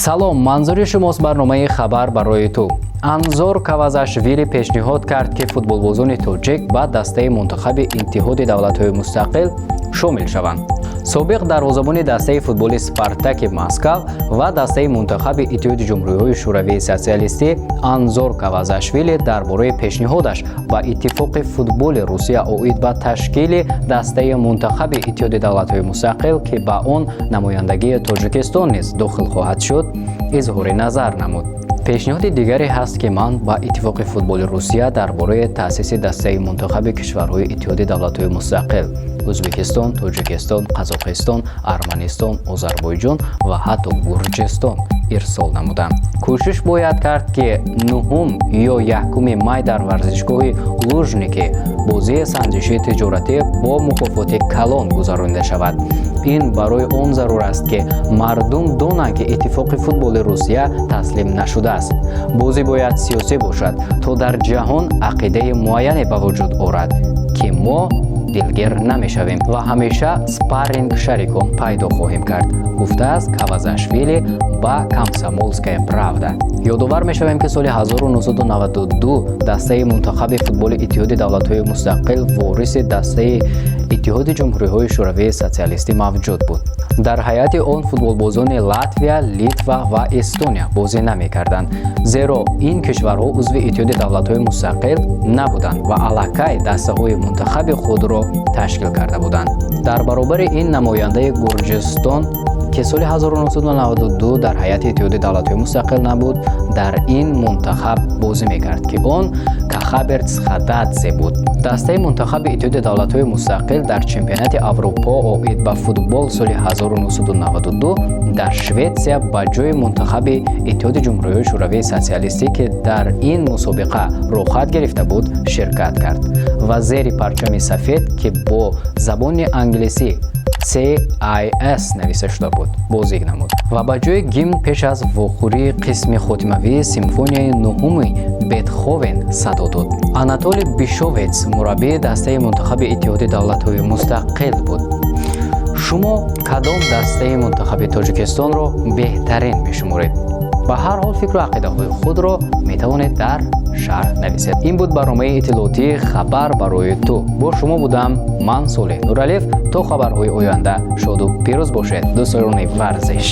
салом, манзури шумост барномаи хабар барои ту. Анзор Кавазашвили пешниҳод кард, ки футболбозони тоҷик ба дастаи мунтахаби Иттиҳоди давлатҳои мустақил шомил шаванд. собиқ дарвозабони дастаи футболи Спартаки Москав ва дастаи мунтахаби Иттиҳоди ҷумҳуриҳои шӯравии социалистӣ Анзор Кавазашвили дар бораи пешниҳодаш ба Иттифоқи футболи Русия оид ба ташкили дастаи мунтахаби Иттиҳоди давлатҳои мустақил, ки ба он намояндагии Тоҷикистон низ дохил хоҳад шуд, изҳори назар намуд. пешниҳоди дигаре ҳаст, ки ман ба Иттифоқи футболи Русия дар бораи таъсиси дастаи мунтахаби кишварҳои Иттиҳоди давлатҳои мустақил Ӯзбекистон, Тоҷикистон, Қазоқистон, Арманистон, Озарбойҷон ва ҳатто Гурҷистон ирсол намудам. кӯшиш бояд кард, ки 9 ё 1 май дар варзишгоҳи Лужники бозии санҷишии тиҷоратӣ бо мукофоти калон гузаронида шавад. ин барои он зарур аст, ки мардум донанд, ки Иттифоқи футболи Русия таслим нашудааст. бозӣ бояд сиёсӣ бошад, то дар ҷаҳон ақидаи муайяне ба вуҷуд орад, ки мо дилгир намешавем ва ҳамеша спарринг шарикон пайдо хоҳем кард, гуфтааст Кавазашвили ба Комсомольская правда. ёдовар мешавем, ки соли 1992 дастаи мунтахаби футболи Иттиҳоди давлатҳои мустақил вориси дастаи Иттиҳоди ҷумҳуриҳои шӯравии социалистӣ мавҷуд буд. дар ҳайати он футболбозони Латвия, Литва ва Эстония бозӣ намекарданд, зеро ин кишварҳо узви Иттиҳоди давлатҳои мустақил набуданд ва аллакай дастаҳои мунтахаби худро ташкил карда буданд. дар баробари ин намояндаи Гурҷистон, ки соли 1992 дар ҳайати Иттиҳоди давлатҳои мустақил набуд, дар ин мунтахаб бозӣ мекард, ки он Кахаберц Хададзе буд. дастаи мунтахаби Иттиҳоди давлатҳои мустақил дар чемпионати Аврупо оид ба футбол соли 1992 дар Шветсия ба ҷои мунтахаби Иттиҳоди ҷумҳуриҳои шӯравии социалистӣ, ки дар ин мусобиқа рохат гирифта буд, ширкат кард ва зери парчами сафед, ки бо забони англисӣ CIS нависта шуда буд, бозӣ намуд ва ба ҷои гимн пеш аз вохӯрии қисми хотимавии симфонияи 9 Бетховен садо дод. Анатолий Бишовец мураббии дастаи мунтахаби Иттиҳоди давлатҳои мустақил буд. шумо кадом дастаи мунтахаби Тоҷикистонро беҳтарин мешуморед? ба ҳар ҳол фикру ақидаҳои худро метавонед дар шарҳ нависед. ин буд барномаи иттилоотии хабар барои ту. бо шумо будам ман Солеҳ Нуралиев. то хабарҳои оянда шоду пирӯз бошед, дӯстони варзиш.